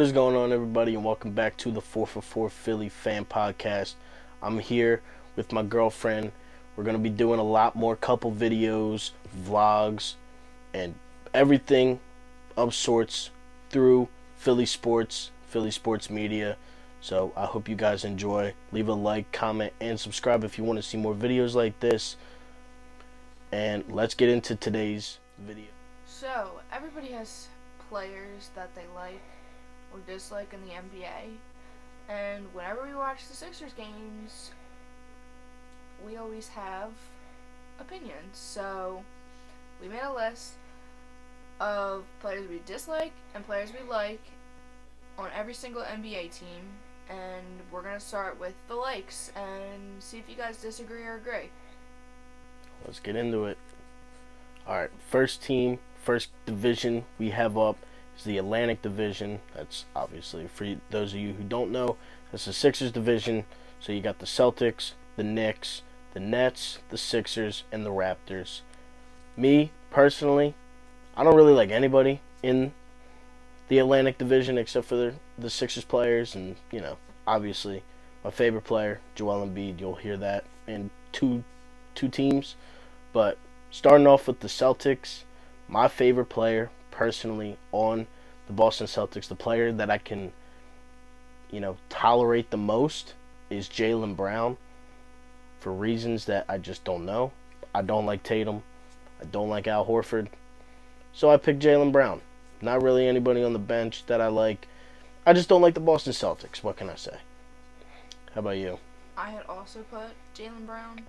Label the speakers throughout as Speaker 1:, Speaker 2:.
Speaker 1: What is going on, everybody, and welcome back to the 4 for 4 Philly Fan Podcast. I'm here with my girlfriend. We're going to be doing a lot more couple videos, vlogs, and everything of sorts through Philly sports media. So I hope you guys enjoy. Leave a like, comment, and subscribe if you want to see more videos like this. And let's get into today's video.
Speaker 2: So, everybody has players that they like or dislike in the NBA, and whenever we watch the Sixers games, we always have opinions. So, we made a list of players we dislike and players we like on every single NBA team, and we're going to start with the likes and see if you guys disagree or agree.
Speaker 1: Let's get into it. Alright, first team, first division we have up is the Atlantic Division. That's obviously, for those of you who don't know, that's the Sixers division. So you got the Celtics, the Knicks, the Nets, the Sixers, and the Raptors. Me, personally, I don't really like anybody in the Atlantic Division except for the Sixers players. And, you know, obviously, my favorite player, Joel Embiid. You'll hear that in two teams. But starting off with the Celtics, my favorite player personally on the Boston Celtics, the player that I can, tolerate the most is Jaylen Brown, for reasons that I just don't know. I don't like Tatum. I don't like Al Horford. So I picked Jaylen Brown. Not really anybody on the bench that I like. I just don't like the Boston Celtics. What can I say? How about you?
Speaker 2: I had also put Jaylen Brown.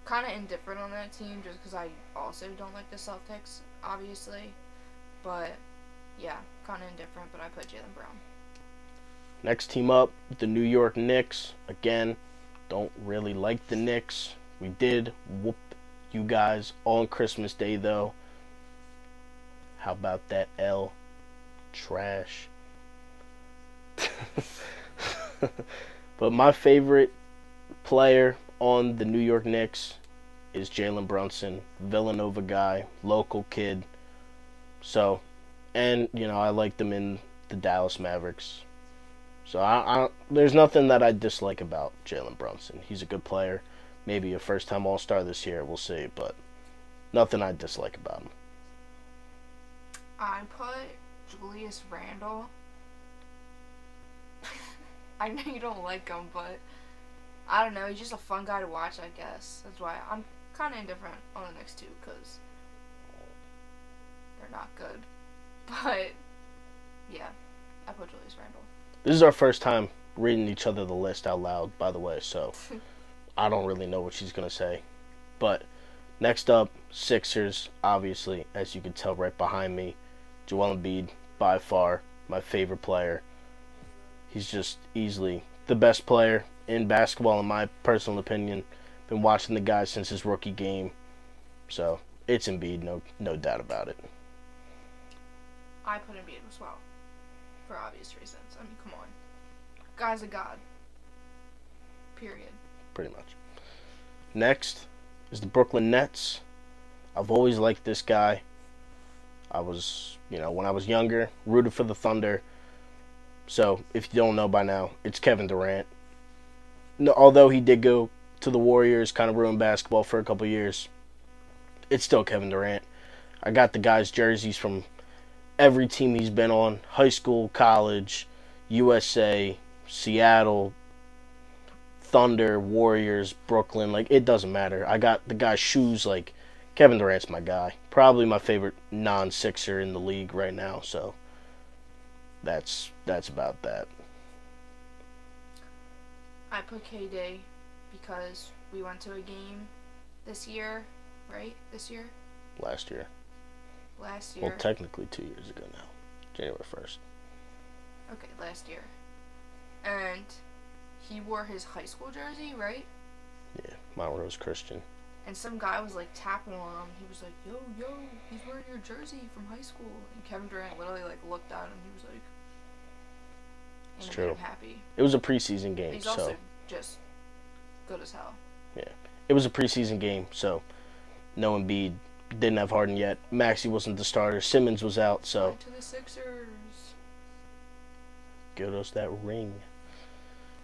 Speaker 2: Kind of indifferent on that team just because I also don't like the Celtics, obviously. But, yeah, kind of indifferent, but I put Jaylen Brown.
Speaker 1: Next team up, the New York Knicks. Again, don't really like the Knicks. We did whoop you guys on Christmas Day, though. How about that L? Trash. But my favorite player on the New York Knicks is Jalen Brunson, Villanova guy, local kid. So, and I like them in the Dallas Mavericks. So I there's nothing that I dislike about Jalen Brunson. He's a good player, maybe a first-time All-Star this year. We'll see, but nothing I dislike about him.
Speaker 2: I put Julius Randle. I know you don't like him, but I don't know. He's just a fun guy to watch, I guess. That's why I'm kind of indifferent on the next two, because they're not good. But, yeah, I put Julius Randle.
Speaker 1: This is our first time reading each other the list out loud, by the way, so I don't really know what she's going to say. But next up, Sixers, obviously, as you can tell right behind me, Joel Embiid, by far my favorite player. He's just easily the best player in basketball, in my personal opinion. Been watching the guy since his rookie game, so it's Embiid, no doubt about it.
Speaker 2: I put Embiid as well, for obvious reasons. I mean, come on. Guy's a god. Period.
Speaker 1: Pretty much. Next is the Brooklyn Nets. I've always liked this guy. I was, when I was younger, rooted for the Thunder. So, if you don't know by now, it's Kevin Durant. No, although he did go to the Warriors, kind of ruined basketball for a couple years, it's still Kevin Durant. I got the guy's jerseys from every team he's been on: high school, college, USA, Seattle, Thunder, Warriors, Brooklyn. Like, it doesn't matter. I got the guy's shoes. Like, Kevin Durant's my guy. Probably my favorite non-Sixer in the league right now. So that's about that.
Speaker 2: I put KD because we went to a game this year, right? This year?
Speaker 1: Last year.
Speaker 2: Last year.
Speaker 1: Well, technically 2 years ago now. January 1st.
Speaker 2: Okay, last year. And he wore his high school jersey, right?
Speaker 1: Yeah, Mount Rose Christian.
Speaker 2: And some guy was like tapping on him. He was like, yo, he's wearing your jersey from high school. And Kevin Durant literally like looked at him. He was like,
Speaker 1: It's
Speaker 2: and it
Speaker 1: true.
Speaker 2: made him happy.
Speaker 1: It was a preseason game,
Speaker 2: He's
Speaker 1: so
Speaker 2: also just good as hell.
Speaker 1: yeah, it was a preseason game, so no Embiid Didn't have Harden yet. Maxey wasn't the starter. Simmons was out, so
Speaker 2: Went to the Sixers.
Speaker 1: give us that ring.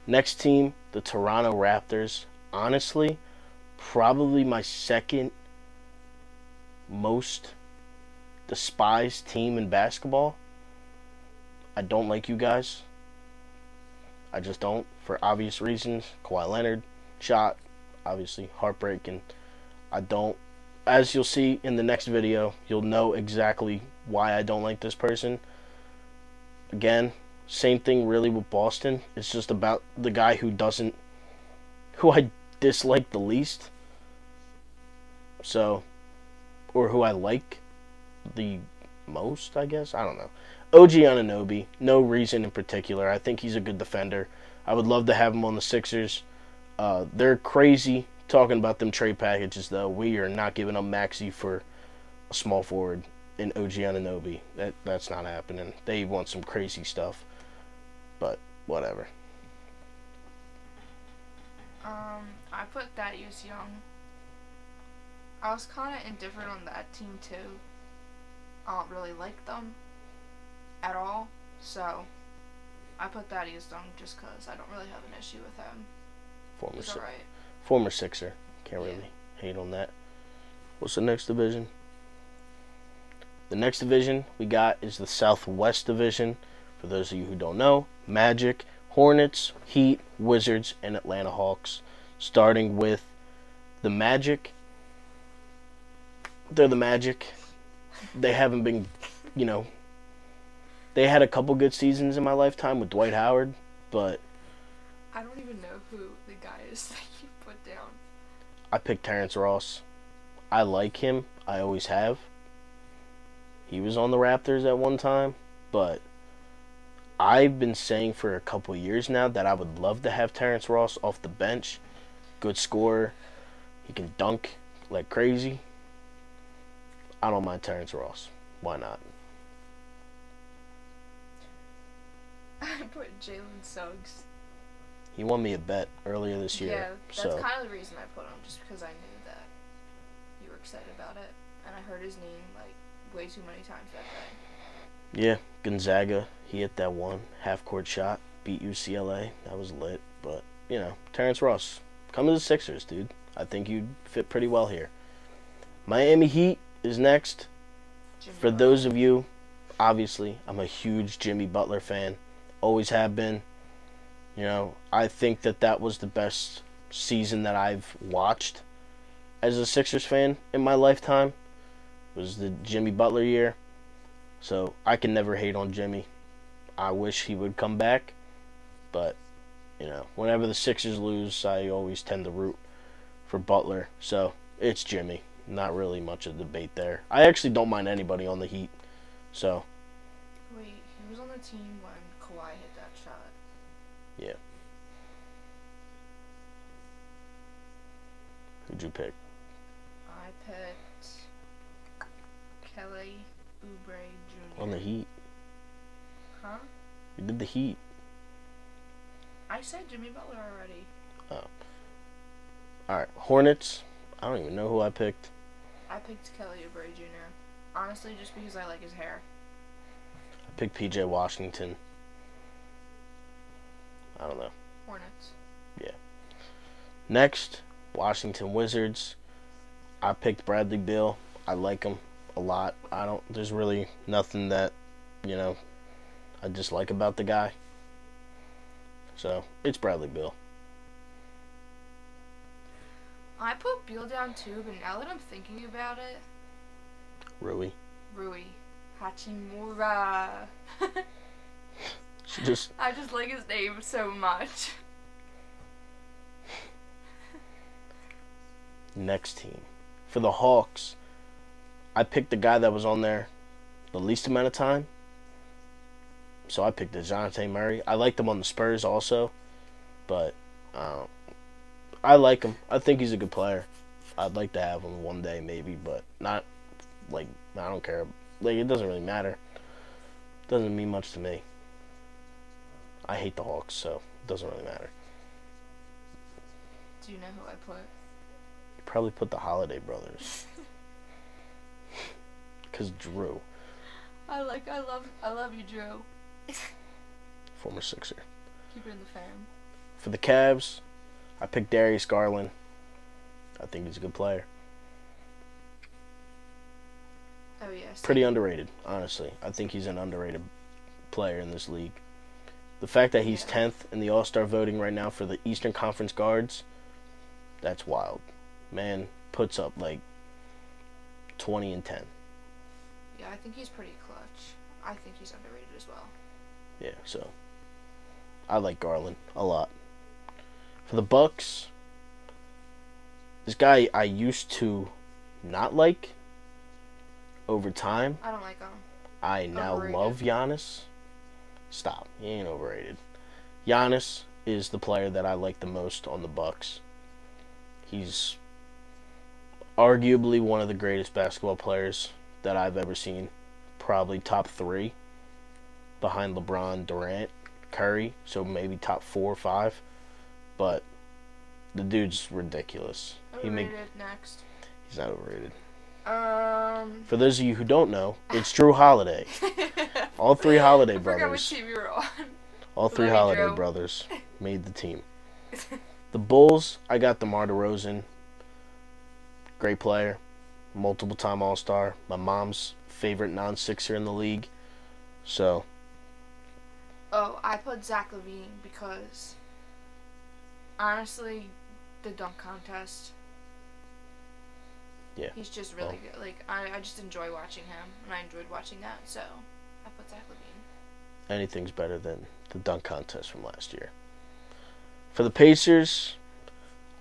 Speaker 1: Next team, the Toronto Raptors. Honestly, probably my second most despised team in basketball. I don't like you guys. I just don't, for obvious reasons. Kawhi Leonard, shot, obviously heartbreaking. I don't. As you'll see in the next video, you'll know exactly why I don't like this person. Again, same thing really with Boston. It's just about the guy who I dislike the least. So, or who I like the most, I guess. I don't know. OG Anunoby, no reason in particular. I think he's a good defender. I would love to have him on the Sixers. They're crazy talking about them trade packages, though. We are not giving up Maxey for a small forward in OG Anunoby. That's not happening. They want some crazy stuff, but whatever.
Speaker 2: I put Thaddeus Young. I was kind of indifferent on that team too. I don't really like them at all, so I put Thaddeus Young just because I don't really have an issue with him. He's alright.
Speaker 1: Former Sixer. Can't really hate on that. What's the next division? The next division we got is the Southwest Division. For those of you who don't know, Magic, Hornets, Heat, Wizards, and Atlanta Hawks. Starting with the Magic. They're the Magic. They haven't been, they had a couple good seasons in my lifetime with Dwight Howard, but
Speaker 2: I don't even know who the guy is that you put down.
Speaker 1: I picked Terrence Ross. I like him. I always have. He was on the Raptors at one time, but I've been saying for a couple years now that I would love to have Terrence Ross off the bench. Good scorer. He can dunk like crazy. I don't mind Terrence Ross. Why not?
Speaker 2: I put Jalen Suggs.
Speaker 1: He won me a bet earlier this year.
Speaker 2: Yeah, that's
Speaker 1: so
Speaker 2: kind of the reason I put him, just because I knew that you were excited about it, and I heard his name like way too many times that day.
Speaker 1: yeah, Gonzaga. He hit that one half-court shot, beat UCLA. That was lit. But Terrence Ross, come to the Sixers, dude. I think you'd fit pretty well here. Miami Heat is next. For those of you, obviously, I'm a huge Jimmy Butler fan. Always have been. I think that was the best season that I've watched as a Sixers fan in my lifetime. It was the Jimmy Butler year. So I can never hate on Jimmy. I wish he would come back. But, whenever the Sixers lose, I always tend to root for Butler. So it's Jimmy. Not really much of a debate there. I actually don't mind anybody on the Heat. So.
Speaker 2: Wait, he was on the team when Kawhi hit that shot.
Speaker 1: Yeah. Who'd you pick?
Speaker 2: I picked Kelly Oubre Jr.
Speaker 1: On the Heat.
Speaker 2: Huh?
Speaker 1: You did the Heat.
Speaker 2: I said Jimmy Butler already.
Speaker 1: Oh. Alright, Hornets. I don't even know who I picked.
Speaker 2: I picked Kelly Oubre Jr. Honestly, just because I like his hair.
Speaker 1: I picked PJ Washington. I don't know.
Speaker 2: Hornets.
Speaker 1: Yeah. Next, Washington Wizards. I picked Bradley Beal. I like him a lot. There's really nothing that, I dislike about the guy. So, it's Bradley Beal.
Speaker 2: I put Beal down too, but now that I'm thinking about it,
Speaker 1: Rui
Speaker 2: Hachimura. I just like his name so much.
Speaker 1: Next team. For the Hawks, I picked the guy that was on there the least amount of time. So I picked DeJounte Murray. I liked him on the Spurs also, but I like him. I think he's a good player. I'd like to have him one day maybe, but not I don't care. It doesn't really matter. It doesn't mean much to me. I hate the Hawks, so it doesn't really matter.
Speaker 2: Do you know who I put?
Speaker 1: You probably put the Holiday brothers. because Drew,
Speaker 2: I love you, Drew.
Speaker 1: former Sixer.
Speaker 2: Keep it in the fam.
Speaker 1: For the Cavs, I picked Darius Garland. I think he's a good player.
Speaker 2: Oh yes.
Speaker 1: Pretty underrated, honestly. I think he's an underrated player in this league. The fact that he's 10th in the All-Star voting right now for the Eastern Conference guards, that's wild. Man puts up like 20 and 10.
Speaker 2: Yeah, I think he's pretty clutch. I think he's underrated as well.
Speaker 1: Yeah, so I like Garland a lot. For the Bucks, this guy I used to not like over time.
Speaker 2: I don't like him.
Speaker 1: I now
Speaker 2: Overrated.
Speaker 1: love Giannis. Stop. He ain't overrated. Giannis is the player that I like the most on the Bucks. He's arguably one of the greatest basketball players that I've ever seen. Probably top 3 behind LeBron, Durant, Curry, so maybe top 4 or 5. But the dude's ridiculous.
Speaker 2: Overrated next.
Speaker 1: He's not overrated.
Speaker 2: For
Speaker 1: For those of you who don't know, it's Drew Holiday. All 3 Holiday
Speaker 2: I forgot what
Speaker 1: brothers.
Speaker 2: team you were on.
Speaker 1: All 3
Speaker 2: Love you,
Speaker 1: Holiday
Speaker 2: Drew.
Speaker 1: brothers made the team. The Bulls, I got DeMar DeRozan. Great player. Multiple-time All-Star. My mom's favorite non-Sixer in the league. So,
Speaker 2: Oh, I put Zach LaVine because honestly, the dunk contest.
Speaker 1: Yeah.
Speaker 2: He's just really good. Like I just enjoy watching him, and I enjoyed watching that. So I put Zach LaVine.
Speaker 1: anything's better than the dunk contest from last year. For the Pacers,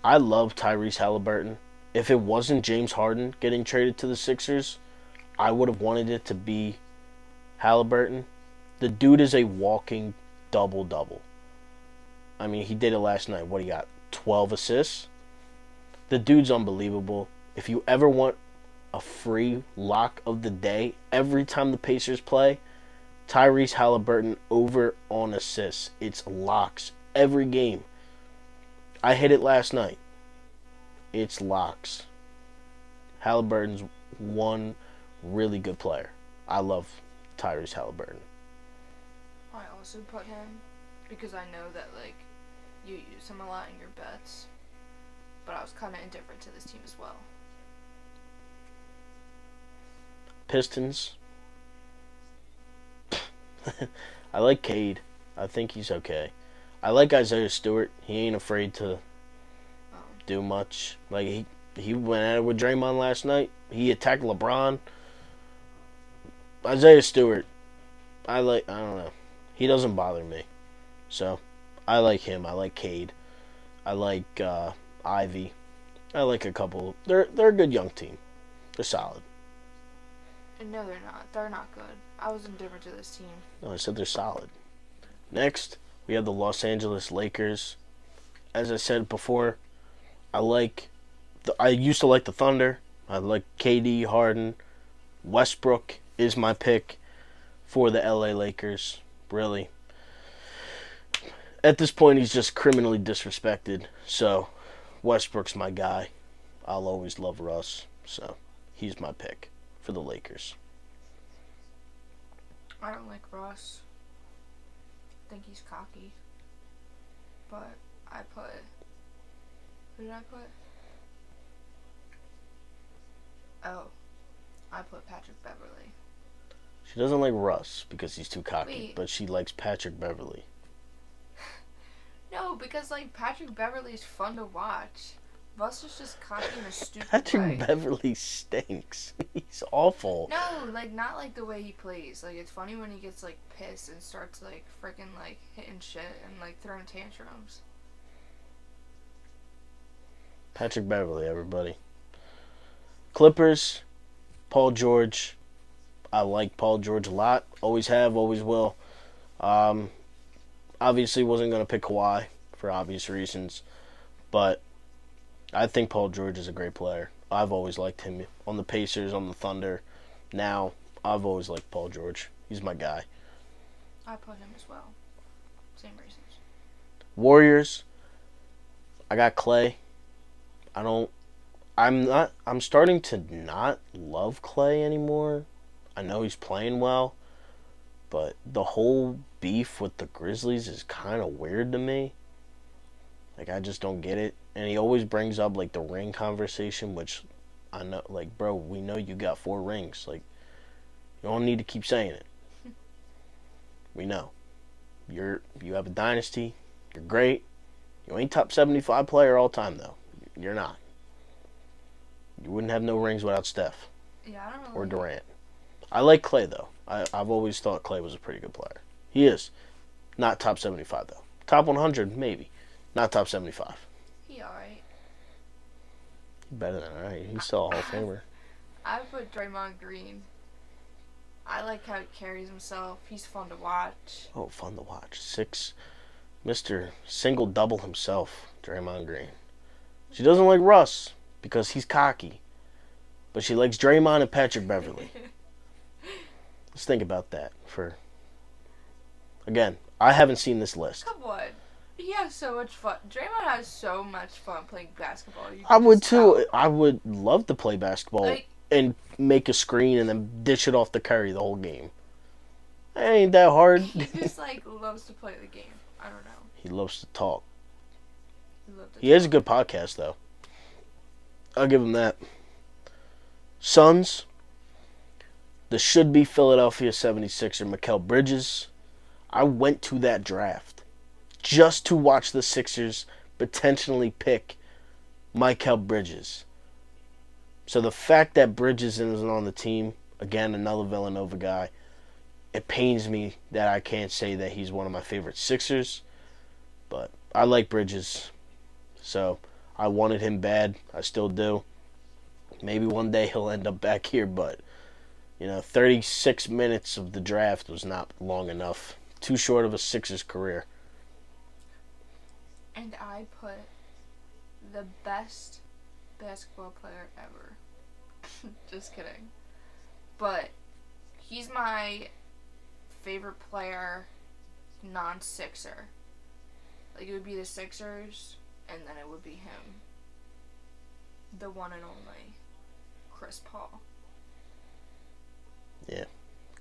Speaker 1: I love Tyrese Halliburton. If it wasn't James Harden getting traded to the Sixers, I would have wanted it to be Halliburton. The dude is a walking double-double. I mean, he did it last night. What, he got 12 assists? The dude's unbelievable. If you ever want a free lock of the day, every time the Pacers play, Tyrese Halliburton over on assists. It's locks every game. I hit it last night. It's locks. Halliburton's one really good player. I love Tyrese Halliburton.
Speaker 2: I also put him because I know that like you use him a lot in your bets, but I was kind of indifferent to this team as well.
Speaker 1: Pistons. I like Cade. I think he's okay. I like Isaiah Stewart. He ain't afraid to do much. Like he went at it with Draymond last night. He attacked LeBron. Isaiah Stewart. I don't know. He doesn't bother me. So I like him. I like Cade. I like Ivy. I like a couple. They're a good young team. They're solid.
Speaker 2: And no, they're not. They're not good. I was indifferent to this team.
Speaker 1: No, I said they're solid. Next, we have the Los Angeles Lakers. As I said before, I used to like the Thunder. I like KD, Harden. Westbrook is my pick for the LA Lakers. Really. At this point, he's just criminally disrespected. So, Westbrook's my guy. I'll always love Russ. So, he's my pick for the Lakers.
Speaker 2: I don't like Ross. I think he's cocky. But I put... Who did I put? Oh. I put Patrick Beverly.
Speaker 1: She doesn't like Russ because he's too cocky,
Speaker 2: Wait.
Speaker 1: but she likes Patrick Beverly.
Speaker 2: No, because like Patrick Beverly's fun to watch. Russ is just cocky in a stupid
Speaker 1: Patrick
Speaker 2: way.
Speaker 1: Beverly stinks. He's awful.
Speaker 2: No, like not like the way he plays. Like it's funny when he gets like pissed and starts like freaking like hitting shit and like throwing tantrums.
Speaker 1: Patrick Beverly, everybody. Clippers, Paul George. I like Paul George a lot. Always have, always will. Obviously wasn't going to pick Kawhi for obvious reasons. But I think Paul George is a great player. I've always liked him on the Pacers, on the Thunder. Now, I've always liked Paul George. He's my guy.
Speaker 2: I put him as well. Same reasons.
Speaker 1: Warriors, I got Clay. I'm starting to not love Clay anymore. I know he's playing well, but the whole beef with the Grizzlies is kind of weird to me. Like, I just don't get it. And he always brings up, like, the ring conversation, which I know, like, bro, we know you got 4 rings. Like, you don't need to keep saying it. We know. You have a dynasty. You're great. You ain't top 75 player all time, though. You're not. You wouldn't have no rings without Steph
Speaker 2: Yeah, I don't
Speaker 1: or
Speaker 2: really.
Speaker 1: Durant. I like Clay, though. I've always thought Clay was a pretty good player. He is. Not top 75, though. Top 100, maybe. Not top 75.
Speaker 2: He alright.
Speaker 1: Better than alright. He's still a Hall of Famer.
Speaker 2: I put Draymond Green. I like how he carries himself. He's fun to watch.
Speaker 1: Oh, fun to watch. Mr. Single Double himself, Draymond Green. She doesn't like Russ because he's cocky, but she likes Draymond and Patrick Beverly. Let's think about that. Again, I haven't seen this list.
Speaker 2: Come on. He has so much fun. Draymond has so much fun playing basketball.
Speaker 1: I would too. I would love to play basketball
Speaker 2: Like,
Speaker 1: and make a screen and then dish it off to Curry the whole game. It ain't that hard.
Speaker 2: he just like loves to play the game. I don't know.
Speaker 1: He loves to talk.
Speaker 2: Loves to
Speaker 1: He has a good podcast, though. I'll give him that. Suns, the should-be Philadelphia 76er, Mikal Bridges. I went to that draft just to watch the Sixers potentially pick Mikal Bridges. So the fact that Bridges isn't on the team, again, another Villanova guy, it pains me that I can't say that he's one of my favorite Sixers. But I like Bridges. So I wanted him bad. I still do. Maybe one day he'll end up back here, but 36 minutes of the draft was not long enough. Too short of a Sixers career.
Speaker 2: And I put the best basketball player ever. Just kidding. But he's my favorite player, non-Sixer. Like, it would be the Sixers, and then it would be him. The one and only Chris Paul.
Speaker 1: Yeah,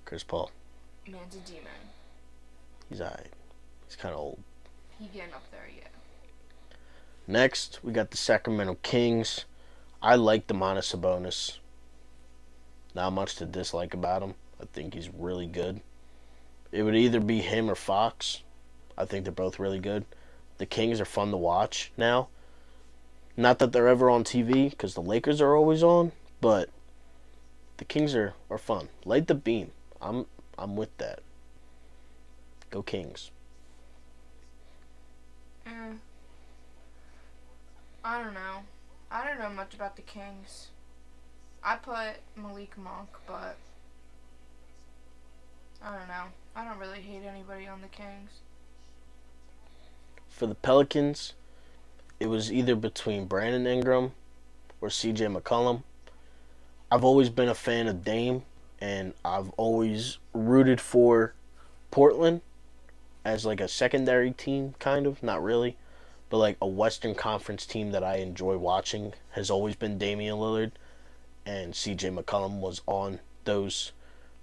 Speaker 1: Chris Paul.
Speaker 2: Man's a demon.
Speaker 1: He's alright. He's kind of old.
Speaker 2: He getting up there, yeah.
Speaker 1: Next, we got the Sacramento Kings. I like Domantas Sabonis. Not much to dislike about him. I think he's really good. It would either be him or Fox. I think they're both really good. The Kings are fun to watch now. Not that they're ever on TV, because the Lakers are always on, but the Kings are fun. Light the beam. I'm with that. Go Kings.
Speaker 2: I don't know. I don't know much about the Kings. I put Malik Monk, but I don't know. I don't really hate anybody on the Kings.
Speaker 1: For the Pelicans, it was either between Brandon Ingram or CJ McCollum. I've always been a fan of Dame, and I've always rooted for Portland as like a secondary team, kind of. Not really, but like a Western Conference team that I enjoy watching has always been Damian Lillard, and CJ McCollum was on those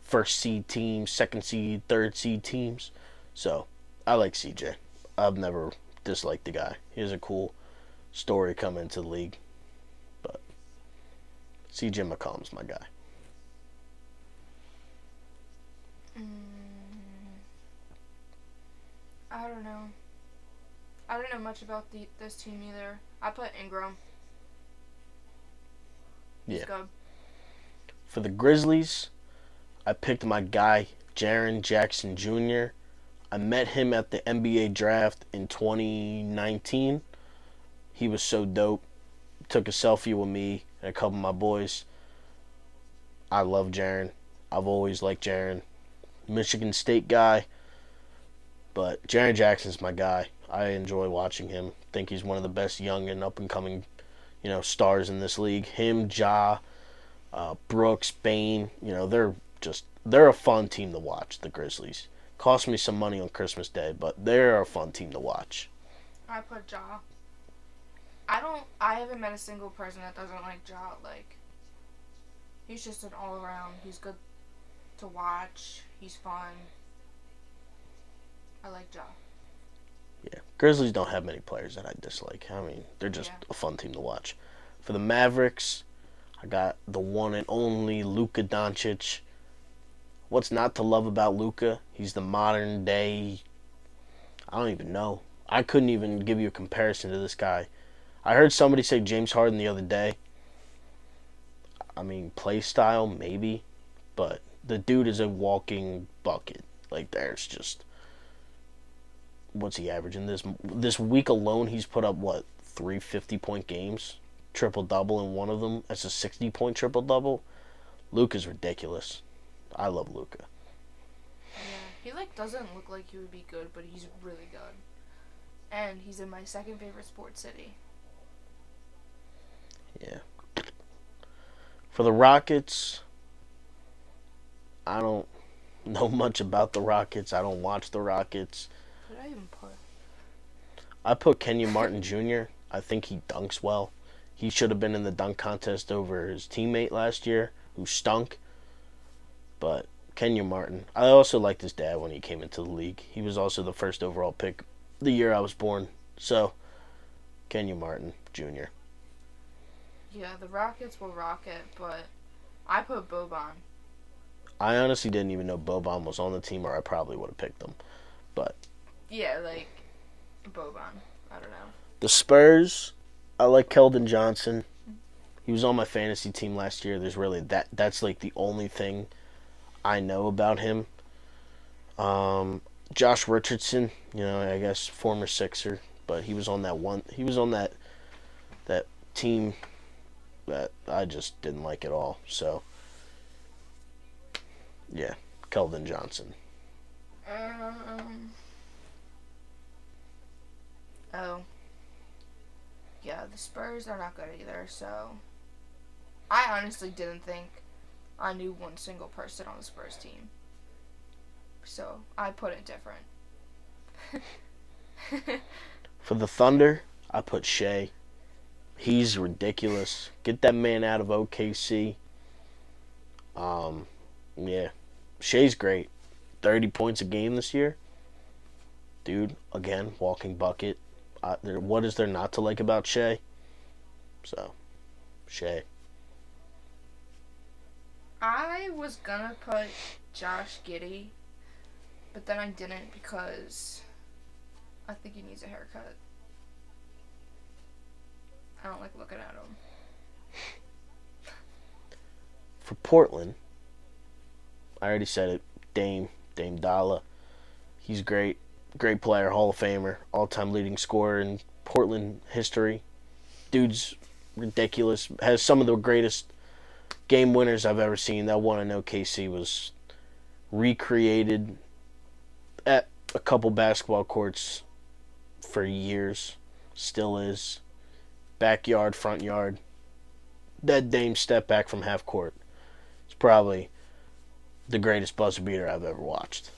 Speaker 1: first seed teams, second seed, third seed teams. So I like CJ. I've never disliked the guy. He has a cool story coming into the league. But CJ McCollum's my guy.
Speaker 2: I don't know. I don't know much about this team either. I put Ingram. He's good.
Speaker 1: For the Grizzlies, I picked my guy, Jaren Jackson Jr. I met him at the NBA draft in 2019. He was so dope. Took a selfie with me and a couple of my boys. I love Jaren. I've always liked Jaren. Michigan State guy. But Jaren Jackson's my guy. I enjoy watching him. Think he's one of the best young and up-and-coming, stars in this league. Him, Ja, Brooks, Bane. They're a fun team to watch, the Grizzlies. Cost me some money on Christmas Day, but they're a fun team to watch.
Speaker 2: I put Ja. I haven't met a single person that doesn't like Ja. Like, he's just an all-around. He's good. to watch. He's fun. I like Ja.
Speaker 1: Yeah, Grizzlies don't have many players that I dislike. I mean, they're just
Speaker 2: Yeah.
Speaker 1: a fun team to watch. For the Mavericks, I got the one and only Luka Doncic. What's not to love about Luka? He's the modern day. I don't even know. I couldn't even give you a comparison to this guy. I heard somebody say James Harden the other day. I mean, play style maybe, but the dude is a walking bucket. Like there's just what's he averaging this week alone? He's put up what 3 50-point games, triple double in one of them. That's a 60-point triple double. Luka's ridiculous. I love Luka.
Speaker 2: Yeah. He like doesn't look like he would be good, but he's really good. And he's in my second favorite sports city.
Speaker 1: Yeah. For the Rockets, I don't know much about the Rockets. I don't watch the Rockets.
Speaker 2: Who did I even put?
Speaker 1: I put Kenyon Martin Jr. I think he dunks well. He should have been in the dunk contest over his teammate last year, who stunk. But Kenyon Martin. I also liked his dad when he came into the league. He was also the first overall pick the year I was born. So, Kenyon Martin Jr.
Speaker 2: Yeah, the Rockets will rock it, but I put Boban.
Speaker 1: I honestly didn't even know Boban was on the team, or I probably would have picked him. But
Speaker 2: Yeah, like Boban. I don't know.
Speaker 1: the Spurs, I like Keldon Johnson. He was on my fantasy team last year. There's really that's like the only thing I know about him. Josh Richardson, I guess former Sixer, but he was on that team that I just didn't like at all. So, yeah, Keldon Johnson.
Speaker 2: Um. Oh. Yeah, the Spurs are not good either. So, I honestly didn't think I knew one single person on the Spurs team. So I put it different.
Speaker 1: For the Thunder, I put Shea. He's ridiculous. Get that man out of OKC. Yeah, Shea's great. 30 points a game this year. Dude, again, walking bucket. What is there not to like about Shea? So, Shea.
Speaker 2: I was gonna put Josh Giddey, but then I didn't because I think he needs a haircut. I don't like looking at him.
Speaker 1: For Portland, I already said it. Dame Dalla. He's great. Great player, Hall of Famer, all-time leading scorer in Portland history. Dude's ridiculous. Has some of the greatest game winners I've ever seen. That one in OKC was recreated at a couple basketball courts for years. Still is. Backyard, front yard. That Dame step back from half court. It's probably the greatest buzzer beater I've ever watched.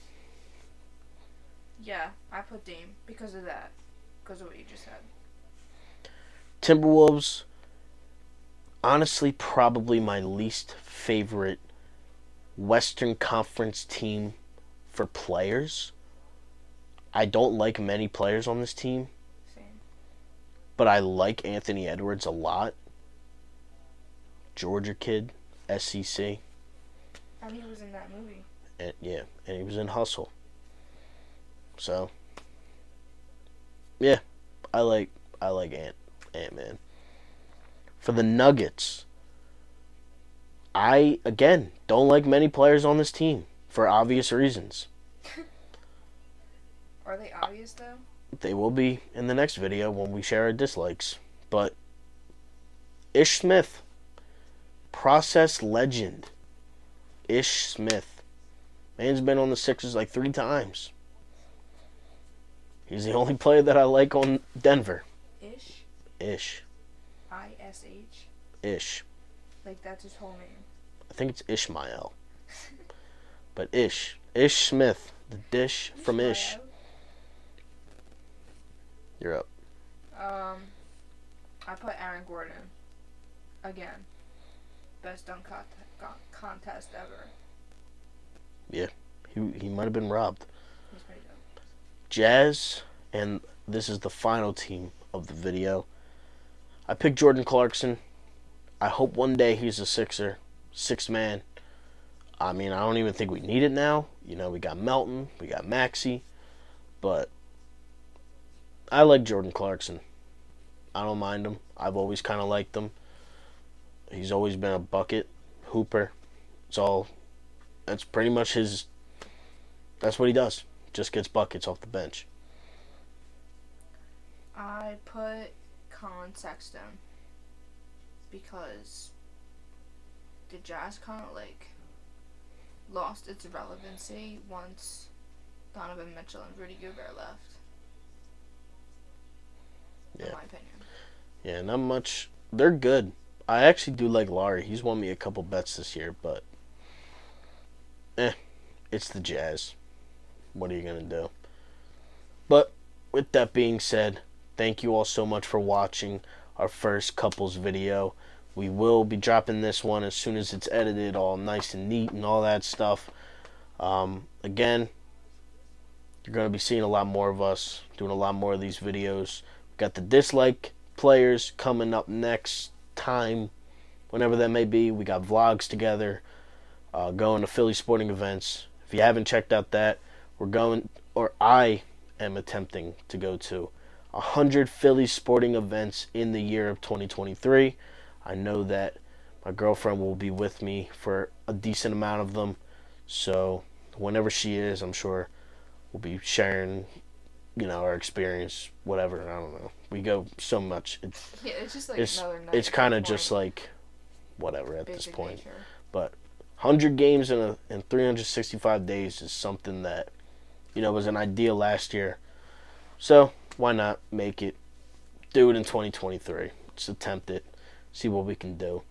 Speaker 2: Yeah, I put Dame because of that. Because of what you just said.
Speaker 1: Timberwolves, honestly, probably my least favorite Western Conference team for players. I don't like many players on this team,
Speaker 2: Same.
Speaker 1: but I like Anthony Edwards a lot. Georgia kid, SEC.
Speaker 2: And he was in that movie.
Speaker 1: And he was in Hustle. So, yeah, I like Ant-Man. For the Nuggets, I again don't like many players on this team for obvious reasons.
Speaker 2: Are they obvious though?
Speaker 1: They will be in the next video when we share our dislikes. But Ish Smith, process legend. Ish Smith. Man's been on the Sixers like 3 times. He's the only player that I like on Denver.
Speaker 2: Ish?
Speaker 1: Ish.
Speaker 2: I-S-H?
Speaker 1: Ish.
Speaker 2: Like that's his whole name.
Speaker 1: I think it's Ishmael. But Ish. Ish Smith. The dish from Ish. You're up.
Speaker 2: I put Aaron Gordon. Again. Best dunk contest ever.
Speaker 1: He might have been robbed.
Speaker 2: He's pretty good.
Speaker 1: Jazz, and this is the final team of the video. I picked Jordan Clarkson. I hope one day he's a Sixer, sixth man. I mean, I don't even think we need it now. You know, we got Melton, we got Maxey, but I like Jordan Clarkson. I don't mind him. I've always kind of liked him. He's always been a bucket hooper. That's pretty much his. That's what he does. Just gets buckets off the bench.
Speaker 2: I put Colin Sexton because the Jazz kind of lost its relevancy once Donovan Mitchell and Rudy Gobert left.
Speaker 1: Yeah.
Speaker 2: In my opinion.
Speaker 1: Yeah, not much. They're good. I actually do like Laurie. He's won me a couple bets this year, but it's the Jazz. What are you gonna do? But with that being said, thank you all so much for watching our first couples video. We will be dropping this one as soon as it's edited, all nice and neat and all that stuff. Again, you're going to be seeing a lot more of us doing a lot more of these videos. We've got the dislike players coming up next time, whenever that may be. We got vlogs together, going to Philly sporting events. If you haven't checked out that, I am attempting to go to 100 Philly sporting events in the year of 2023. I know that my girlfriend will be with me for a decent amount of them, so whenever she is, I'm sure we'll be sharing, our experience, whatever. I don't know. We go so much.
Speaker 2: It's just another night.
Speaker 1: It's kind of just like whatever at this point.
Speaker 2: Nature.
Speaker 1: But 100 games in 365 days is something that was an idea last year. So why not make it? Do it in 2023. Let's attempt it. See what we can do.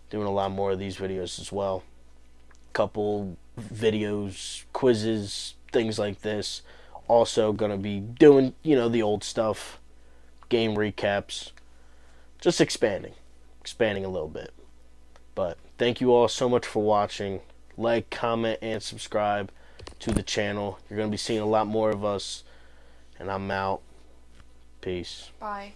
Speaker 1: Doing a lot more of these videos as well. Couple videos, quizzes, things like this. Also gonna be doing, the old stuff, game recaps. Just expanding a little bit. But thank you all so much for watching. Like, comment, and subscribe to the channel. You're gonna be seeing a lot more of us. And I'm out. Peace.
Speaker 2: Bye.